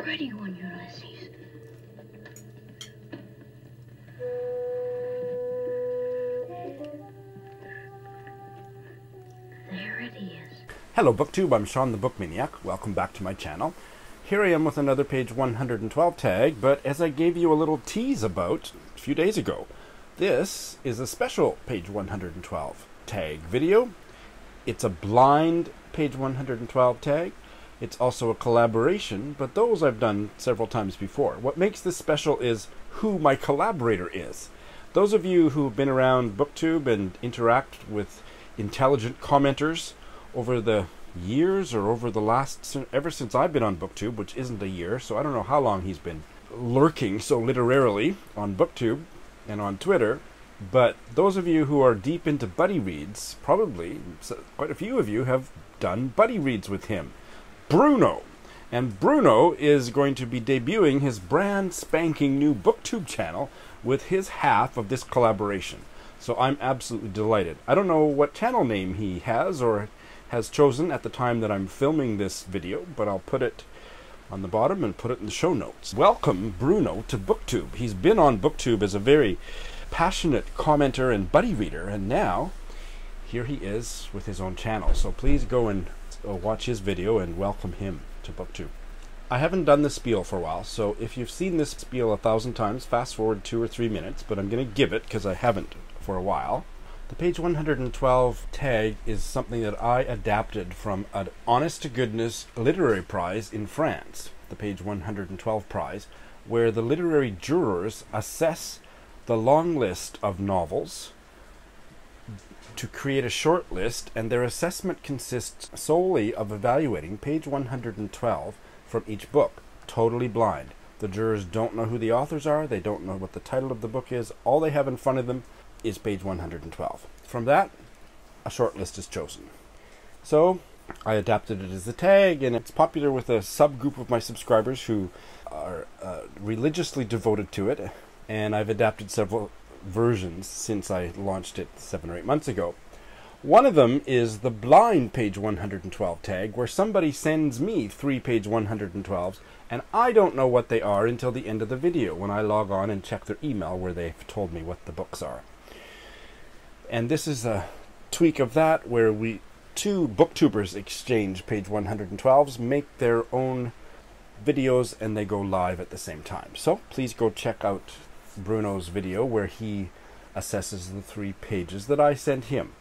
Ready one, Ulysses. There it is. Hello Booktube, I'm Sean the Book Maniac. Welcome back to my channel. Here I am with another page 112 tag, but as I gave you a little tease about a few days ago, this is a special page 112 tag video. It's a blind page 112 tag. It's also a collaboration, but those I've done several times before. What makes this special is who my collaborator is. Those of you who've been around Booktube and interact with intelligent commenters over the years or over the last, ever since I've been on Booktube, which isn't a year, so I don't know how long he's been lurking so literarily on Booktube and on Twitter. But those of you who are deep into buddy reads, probably quite a few of you have done buddy reads with him. Bruno. And Bruno is going to be debuting his brand spanking new Booktube channel with his half of this collaboration. So I'm absolutely delighted. I don't know what channel name he has or has chosen at the time that I'm filming this video, but I'll put it on the bottom and put it in the show notes. Welcome Bruno to Booktube. He's been on Booktube as a very passionate commenter and buddy reader, and now here he is with his own channel. So please go and watch his video and welcome him to Booktube. I haven't done the spiel for a while, so if you've seen this spiel 1,000 times, fast forward 2 or 3 minutes, but I'm going to give it because I haven't for a while. The page 112 tag is something that I adapted from an honest-to-goodness literary prize in France, the page 112 prize, where the literary jurors assess the long list of novels to create a short list, and their assessment consists solely of evaluating page 112 from each book, totally blind. The jurors don't know who the authors are, they don't know what the title of the book is, all they have in front of them is page 112. From that, a short list is chosen. So I adapted it as a tag, and it's popular with a subgroup of my subscribers who are religiously devoted to it, and I've adapted several versions since I launched it 7 or 8 months ago. One of them is the blind page 112 tag, where somebody sends me 3 page 112s, and I don't know what they are until the end of the video when I log on and check their email where they've told me what the books are. And this is a tweak of that, where two booktubers exchange page 112s, make their own videos, and they go live at the same time. So please go check out Bruno's video where he assesses the 3 pages that I sent him.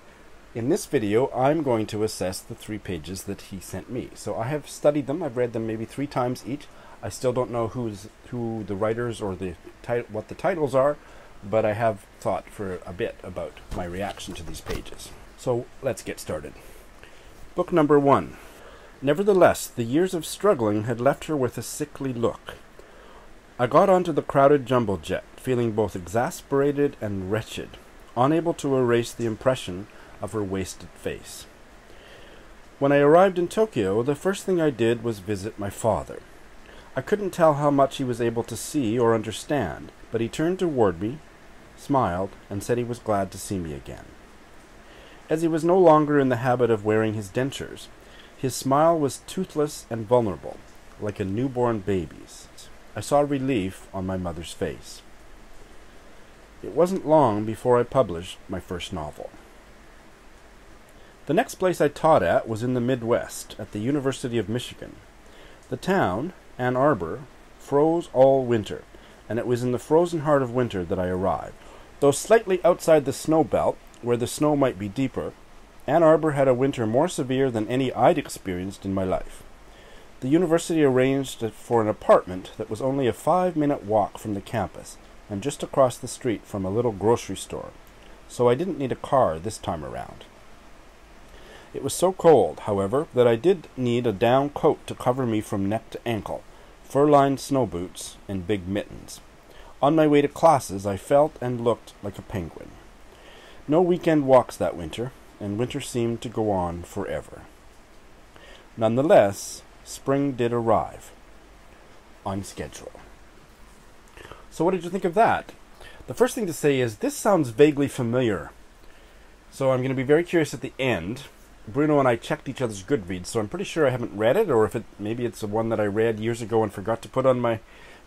In this video, I'm going to assess the 3 pages that he sent me. So I have studied them. I've read them maybe 3 times each. I still don't know who the writers or what the titles are, but I have thought for a bit about my reaction to these pages. So let's get started. Book number 1. Nevertheless, the years of struggling had left her with a sickly look. I got onto the crowded jumbo jet, feeling both exasperated and wretched, unable to erase the impression of her wasted face. When I arrived in Tokyo, the first thing I did was visit my father. I couldn't tell how much he was able to see or understand, but he turned toward me, smiled, and said he was glad to see me again. As he was no longer in the habit of wearing his dentures, his smile was toothless and vulnerable, like a newborn baby's. I saw relief on my mother's face. It wasn't long before I published my first novel. The next place I taught at was in the Midwest, at the University of Michigan. The town, Ann Arbor, froze all winter, and it was in the frozen heart of winter that I arrived. Though slightly outside the snow belt, where the snow might be deeper, Ann Arbor had a winter more severe than any I'd experienced in my life. The university arranged for an apartment that was only a 5-minute walk from the campus, and just across the street from a little grocery store, so I didn't need a car this time around. It was so cold, however, that I did need a down coat to cover me from neck to ankle, fur-lined snow boots, and big mittens. On my way to classes, I felt and looked like a penguin. No weekend walks that winter, and winter seemed to go on forever. Nonetheless, spring did arrive, on schedule. So what did you think of that? The first thing to say is this sounds vaguely familiar. So I'm going to be very curious at the end Bruno and I checked each other's Goodreads, so I'm pretty sure I haven't read it, or if maybe it's the one that I read years ago and forgot to put on my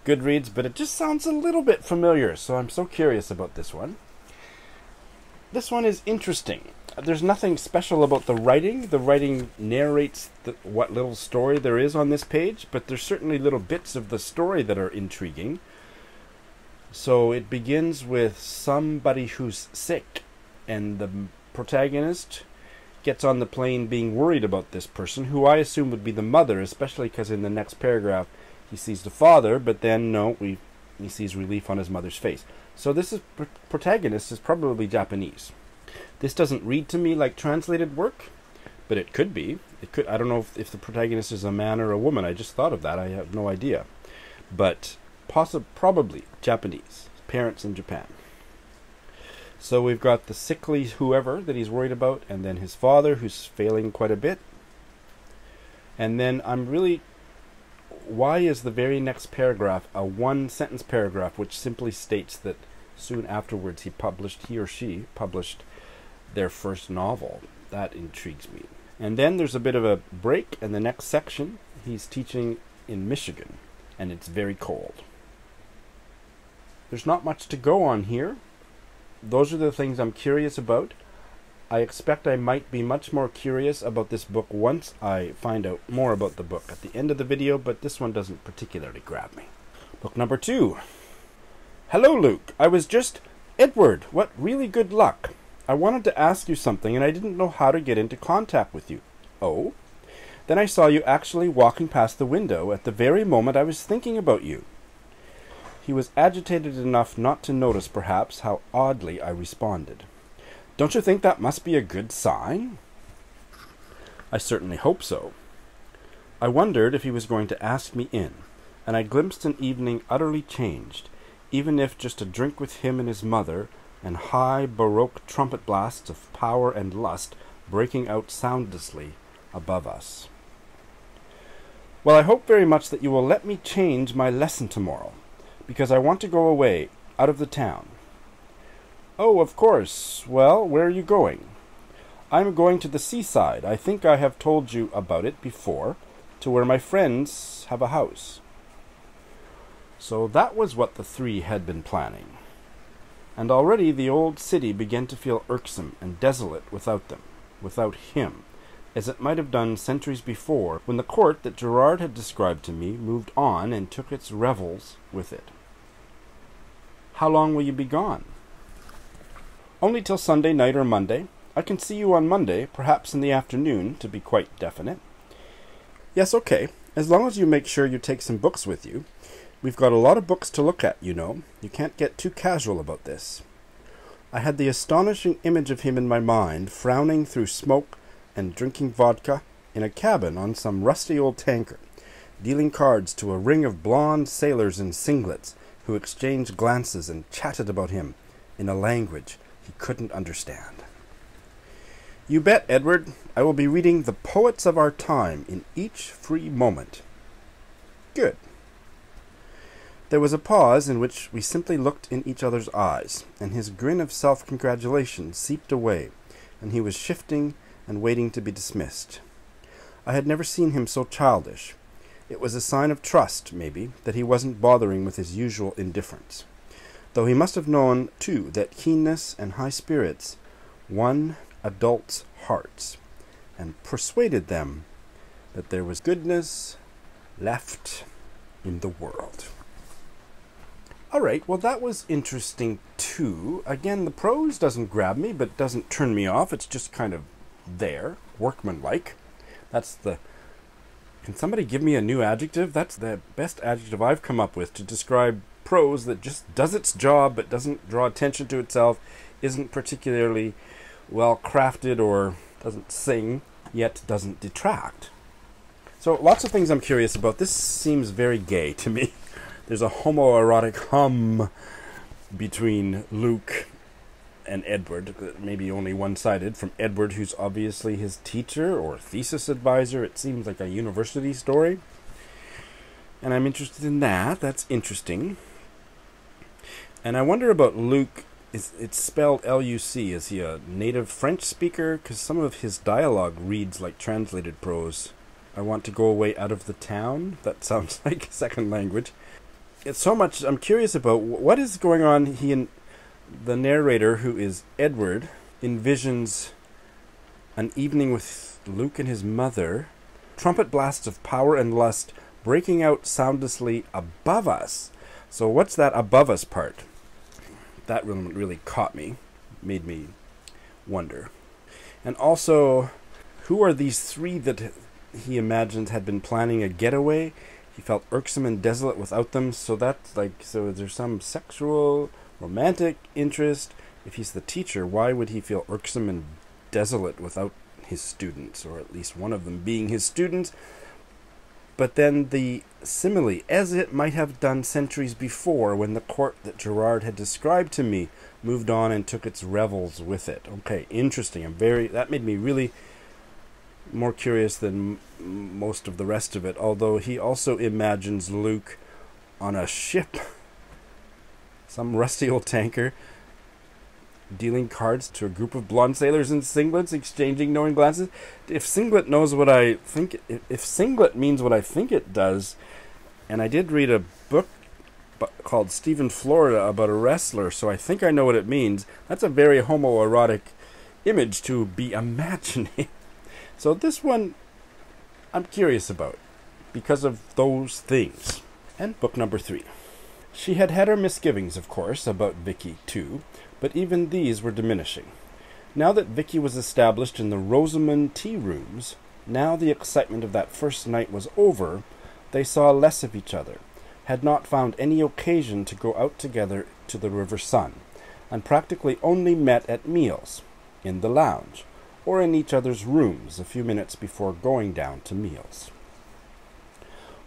Goodreads, but it just sounds a little bit familiar, so I'm so curious about this one. This one is interesting. There's nothing special about the writing. The writing narrates what little story there is on this page, but there's certainly little bits of the story that are intriguing. So it begins with somebody who's sick, and the protagonist gets on the plane being worried about this person, who I assume would be the mother, especially because in the next paragraph he sees the father, but then no, he sees relief on his mother's face. So this protagonist is probably Japanese. This doesn't read to me like translated work, but it could be. I don't know if the protagonist is a man or a woman. I just thought of that. I have no idea. But probably Japanese. Parents in Japan. So we've got the sickly whoever that he's worried about, and then his father who's failing quite a bit. And then why is the very next paragraph a one-sentence paragraph which simply states that soon afterwards he or she published their first novel? That intrigues me. And then there's a bit of a break, and the next section he's teaching in Michigan, and it's very cold. There's not much to go on here. Those are the things I'm curious about. I expect I might be much more curious about this book once I find out more about the book at the end of the video, but this one doesn't particularly grab me. Book number 2. Hello, Luke. I was just... Edward, what really good luck. I wanted to ask you something, and I didn't know how to get into contact with you. Oh? Then I saw you actually walking past the window at the very moment I was thinking about you. He was agitated enough not to notice, perhaps, how oddly I responded. Don't you think that must be a good sign? I certainly hope so. I wondered if he was going to ask me in, and I glimpsed an evening utterly changed, even if just a drink with him and his mother, and high Baroque trumpet blasts of power and lust breaking out soundlessly above us. Well, I hope very much that you will let me change my lesson tomorrow, because I want to go away, out of the town. Oh, of course. Well, where are you going? I'm going to the seaside. I think I have told you about it before, to where my friends have a house. So that was what the three had been planning. And already the old city began to feel irksome and desolate without them, without him, as it might have done centuries before, when the court that Gerard had described to me moved on and took its revels with it. How long will you be gone? Only till Sunday night or Monday. I can see you on Monday, perhaps in the afternoon, to be quite definite. Yes, okay, as long as you make sure you take some books with you. We've got a lot of books to look at, you know. You can't get too casual about this. I had the astonishing image of him in my mind, frowning through smoke and drinking vodka in a cabin on some rusty old tanker, dealing cards to a ring of blonde sailors in singlets who exchanged glances and chatted about him in a language he couldn't understand. You bet, Edward, I will be reading the poets of our time in each free moment. Good. There was a pause in which we simply looked in each other's eyes, and his grin of self-congratulation seeped away, and he was shifting and waiting to be dismissed. I had never seen him so childish. It was a sign of trust, maybe, that he wasn't bothering with his usual indifference. Though he must have known, too, that keenness and high spirits won adults' hearts, and persuaded them that there was goodness left in the world. All right, well, that was interesting, too. Again, the prose doesn't grab me, but doesn't turn me off. It's just kind of there, workmanlike. Can somebody give me a new adjective? That's the best adjective I've come up with to describe prose that just does its job, but doesn't draw attention to itself, isn't particularly well crafted, or doesn't sing, yet doesn't detract. So lots of things I'm curious about. This seems very gay to me. There's a homoerotic hum between Luke and Edward, maybe only one-sided, from Edward, who's obviously his teacher or thesis advisor. It seems like a university story. And I'm interested in that. That's interesting. And I wonder about Luke it's spelled L-U-C. Is he a native French speaker? Because some of his dialogue reads like translated prose. I want to go away out of the town. That sounds like a second language. It's so much I'm curious about. What is going on? The narrator, who is Edward, envisions an evening with Luke and his mother, trumpet blasts of power and lust breaking out soundlessly above us. So what's that above us part? That really caught me, made me wonder. And also, who are these three that he imagines had been planning a getaway? He felt irksome and desolate without them. So that's like, so is there some sexual, romantic interest? If he's the teacher, why would he feel irksome and desolate without his students, or at least one of them being his students? But then the simile, as it might have done centuries before, when the court that Gerard had described to me moved on and took its revels with it. Okay, interesting. That made me really more curious than most of the rest of it, although he also imagines Luke on a ship, some rusty old tanker, dealing cards to a group of blonde sailors in singlets, exchanging knowing glances. If singlet knows what I think, if singlet means what I think it does, and I did read a book called Stephen Florida about a wrestler, so I think I know what it means. That's a very homoerotic image to be imagining. So this one I'm curious about because of those things. And book number 3. She had had her misgivings, of course, about Vicky too, but even these were diminishing. Now that Vicky was established in the Rosamond tea rooms, now the excitement of that first night was over, they saw less of each other, had not found any occasion to go out together to the River Sun, and practically only met at meals, in the lounge, or in each other's rooms a few minutes before going down to meals.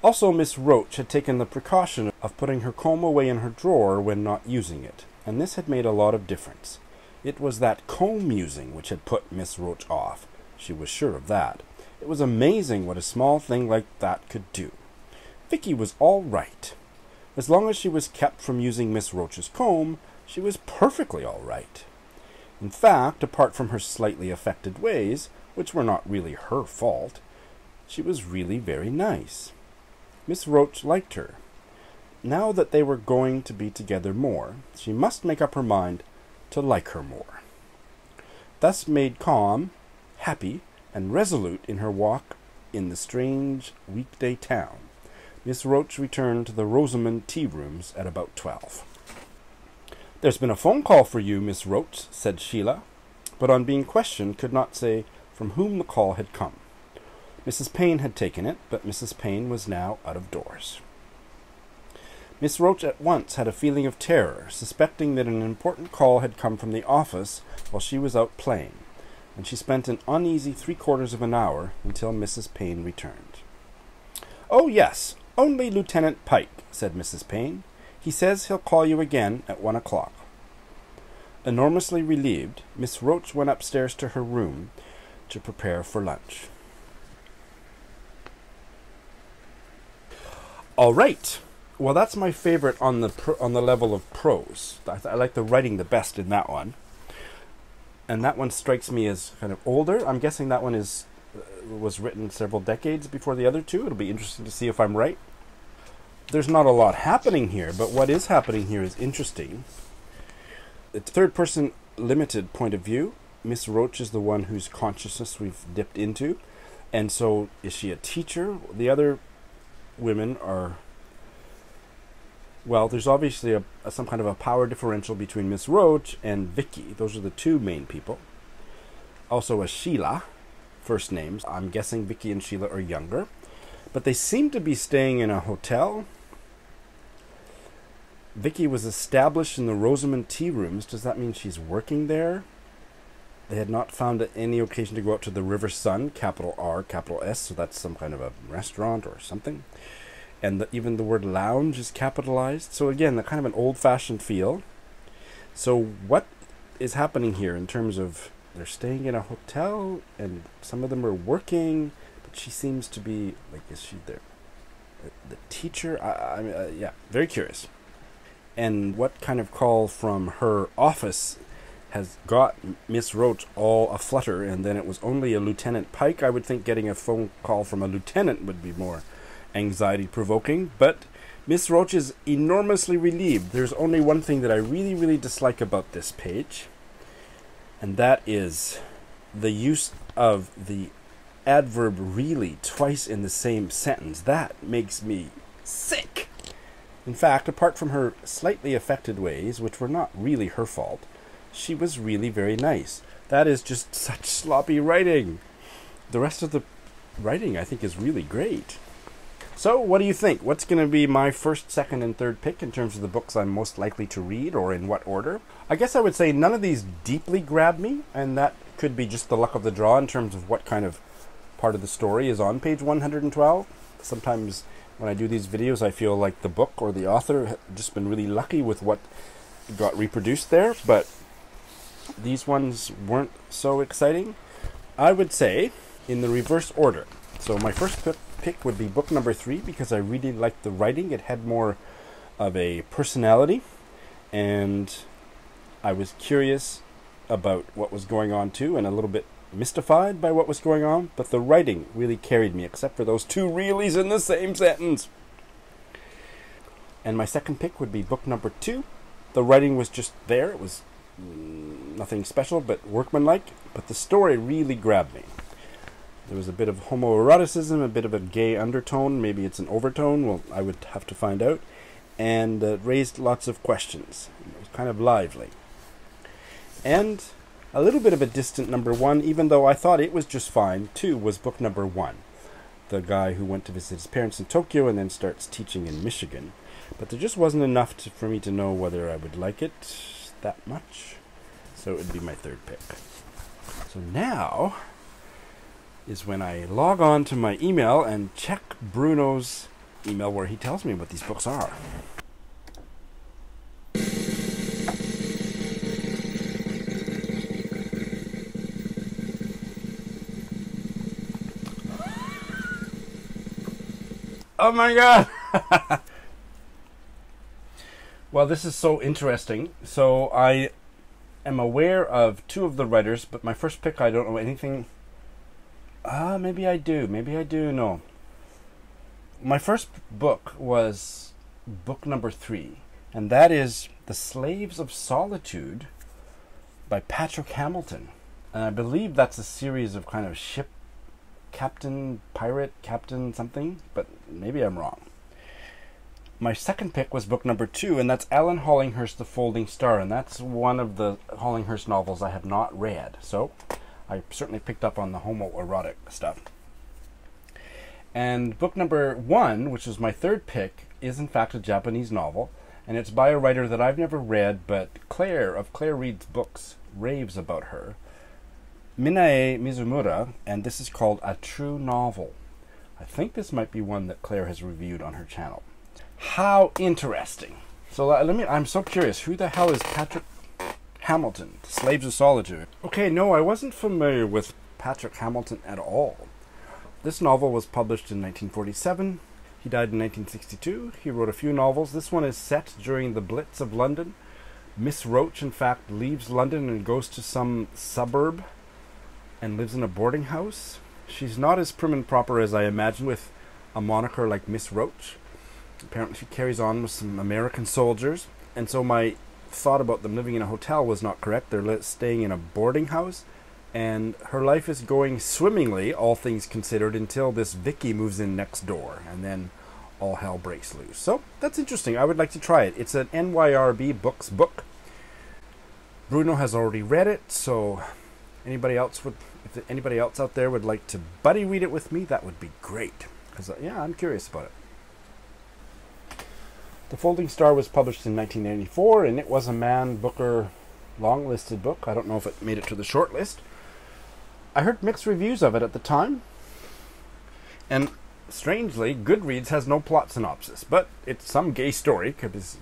Also, Miss Roach had taken the precaution of putting her comb away in her drawer when not using it, and this had made a lot of difference. It was that comb using which had put Miss Roach off. She was sure of that. It was amazing what a small thing like that could do. Vicky was all right. As long as she was kept from using Miss Roach's comb, she was perfectly all right. In fact, apart from her slightly affected ways, which were not really her fault, she was really very nice. Miss Roach liked her. Now that they were going to be together more, she must make up her mind to like her more. Thus made calm, happy, and resolute in her walk in the strange weekday town, Miss Roach returned to the Rosamond tea rooms at about 12. "There's been a phone call for you, Miss Roach," said Sheila, but on being questioned could not say from whom the call had come. Mrs. Payne had taken it, but Mrs. Payne was now out of doors. Miss Roach at once had a feeling of terror, suspecting that an important call had come from the office while she was out playing, and she spent an uneasy 3/4 of an hour until Mrs. Payne returned. "Oh, yes, only Lieutenant Pike," said Mrs. Payne. "He says he'll call you again at 1 o'clock. Enormously relieved, Miss Roach went upstairs to her room to prepare for lunch. All right. Well, that's my favorite on the level of prose. I like the writing the best in that one. And that one strikes me as kind of older. I'm guessing that one was written several decades before the other two. It'll be interesting to see if I'm right. There's not a lot happening here, but what is happening here is interesting. It's third-person limited point of view. Miss Roach is the one whose consciousness we've dipped into. And so, is she a teacher? The other women are... Well, there's obviously some kind of a power differential between Miss Roach and Vicky. Those are the two main people. Also a Sheila, first names. I'm guessing Vicky and Sheila are younger. But they seem to be staying in a hotel. Vicky was established in the Rosamond tea rooms. Does that mean she's working there? They had not found any occasion to go out to the River Sun, capital R, capital S, so that's some kind of a restaurant or something. And even the word lounge is capitalized. So again, the kind of an old-fashioned feel. So what is happening here in terms of they're staying in a hotel and some of them are working, but she seems to be, like, is she the teacher? Yeah, very curious. And what kind of call from her office has got Miss Roach all aflutter, and then it was only a Lieutenant Pike? I would think getting a phone call from a lieutenant would be more anxiety-provoking, but Miss Roach is enormously relieved. There's only one thing that I really, really dislike about this page, and that is the use of the adverb really twice in the same sentence. That makes me sick. In fact, apart from her slightly affected ways, which were not really her fault, she was really very nice. That is just such sloppy writing. The rest of the writing, I think, is really great. So, what do you think? What's going to be my first, second, and third pick in terms of the books I'm most likely to read, or in what order? I guess I would say none of these deeply grab me, and that could be just the luck of the draw in terms of what kind of part of the story is on page 112. Sometimes when I do these videos, I feel like the book or the author have just been really lucky with what got reproduced there, but these ones weren't so exciting. I would say in the reverse order. So my first pick would be book number 3, because I really liked the writing. It had more of a personality, and I was curious about what was going on too, and a little bit mystified by what was going on, but the writing really carried me, except for those 2 reallys in the same sentence. And my second pick would be book number 2. The writing was just there. It was nothing special, but workmanlike, but the story really grabbed me. There was a bit of homoeroticism, a bit of a gay undertone, maybe it's an overtone, well, I would have to find out, and raised lots of questions. It was kind of lively. And a little bit of a distant number 1, even though I thought it was just fine, 2 was book number 1. The guy who went to visit his parents in Tokyo and then starts teaching in Michigan. But there just wasn't enough for me to know whether I would like it that much. So it would be my third pick. So now is when I log on to my email and check Bruno's email where he tells me what these books are. Oh my god! Well, this is so interesting. So I am aware of 2 of the writers, but my first pick, I don't know anything. Maybe I do. Maybe I do. No. My first book was book number 3, and that is The Slaves of Solitude by Patrick Hamilton. And I believe that's a series of kind of ship captain, pirate, captain something, but maybe I'm wrong. My second pick was book number 2, and that's Alan Hollinghurst's The Folding Star, and that's one of the Hollinghurst novels I have not read, so I certainly picked up on the homoerotic stuff. And book number 1, which was my third pick, is in fact a Japanese novel, and it's by a writer that I've never read, but Claire of Claire Reads Books raves about her. Minae Mizumura, and this is called A True Novel. I think this might be one that Claire has reviewed on her channel. How interesting. So I'm so curious, who the hell is Patrick Hamilton, Slaves of Solitude? Okay, no, I wasn't familiar with Patrick Hamilton at all. This novel was published in 1947. He died in 1962. He wrote a few novels. This one is set during the Blitz of London. Miss Roach, in fact, leaves London and goes to some suburb and lives in a boarding house. She's not as prim and proper as I imagined with a moniker like Miss Roach. Apparently she carries on with some American soldiers, and so my thought about them living in a hotel was not correct. They're staying in a boarding house, and her life is going swimmingly, all things considered, until this Vicky moves in next door, and then all hell breaks loose. So that's interesting. I would like to try it. It's an NYRB Books book. Bruno has already read it, so if anybody else out there would like to buddy read it with me, that would be great. Because yeah, I'm curious about it. The Folding Star was published in 1994, and it was a Man Booker long-listed book. I don't know if it made it to the short list. I heard mixed reviews of it at the time, and strangely, Goodreads has no plot synopsis, but it's some gay story,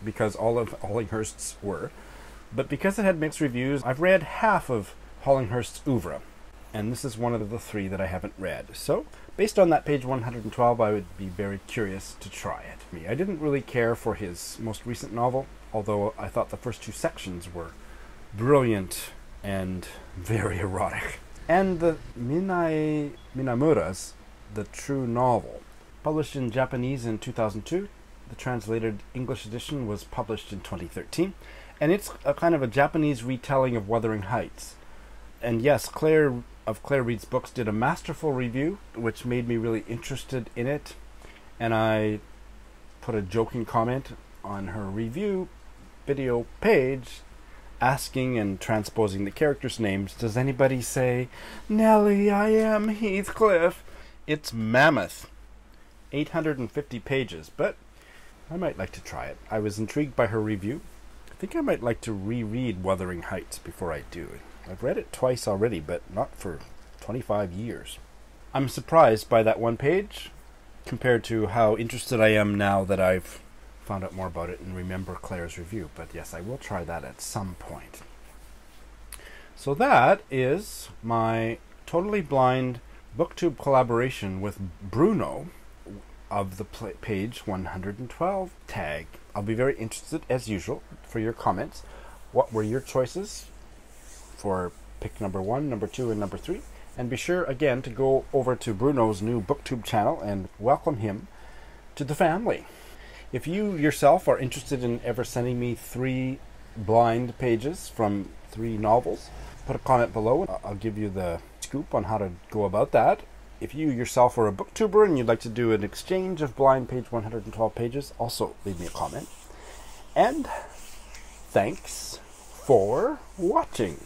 because all of Hollinghurst's were. But because it had mixed reviews, I've read half of Hollinghurst's oeuvre, and this is one of the 3 that I haven't read. So based on that page 112, I would be very curious to try it. I didn't really care for his most recent novel, although I thought the first two sections were brilliant and very erotic. And the Minamura's The True Novel, published in Japanese in 2002. The translated English edition was published in 2013, and it's a kind of a Japanese retelling of Wuthering Heights. And yes, Claire of Claire Reads Books did a masterful review, which made me really interested in it, and I put a joking comment on her review video page asking and transposing the characters' names. Does anybody say, "Nellie, I am Heathcliff"? It's mammoth. 850 pages, but I might like to try it. I was intrigued by her review. I think I might like to reread Wuthering Heights before I do. I've read it twice already, but not for 25 years. I'm surprised by that one page compared to how interested I am now that I've found out more about it and remember Claire's review. But yes, I will try that at some point. So that is my totally blind Booktube collaboration with Bruno of the page 112 tag. I'll be very interested, as usual, for your comments. What were your choices for pick number 1, number 2, and number 3? And be sure, again, to go over to Bruno's new Booktube channel and welcome him to the family. If you yourself are interested in ever sending me 3 blind pages from 3 novels, put a comment below and I'll give you the scoop on how to go about that. If you yourself are a booktuber and you'd like to do an exchange of blind page 112 pages, also leave me a comment. And thanks for watching.